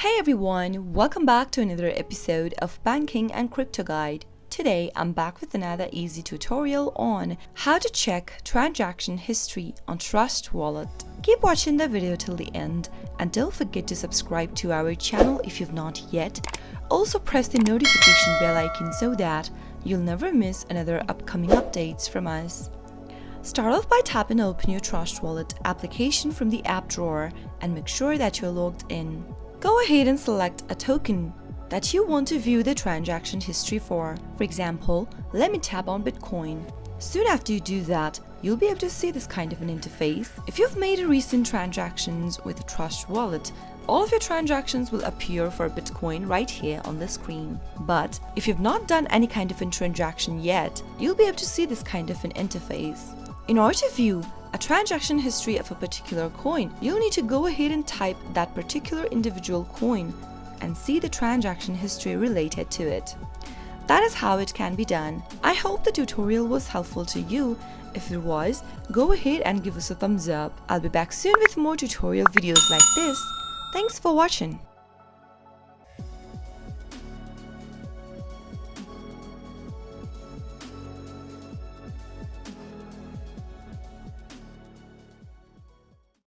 Hey everyone, welcome back to another episode of Banking and Crypto Guide. Today I'm back with another easy tutorial on how to check transaction history on Trust Wallet. Keep watching the video till the end and don't forget to subscribe to our channel if you've not yet. Also press the notification bell icon so that you'll never miss another upcoming updates from us. Start off by tapping open your Trust Wallet application from the app drawer and make sure that you're logged in. Go ahead and select a token that you want to view the transaction history for. For example, let me tap on Bitcoin. Soon after you do that, you'll be able to see this kind of an interface. If you've made recent transactions with the Trust Wallet, all of your transactions will appear for Bitcoin right here on the screen. But if you've not done any kind of a transaction yet, you'll be able to see this kind of an interface. In order to view a transaction history of a particular coin, you'll need to go ahead and type that particular individual coin and see the transaction history related to it. That is how it can be done. I hope the tutorial was helpful to you. If it was, go ahead and give us a thumbs up. I'll be back soon with more tutorial videos like this. Thanks for watching.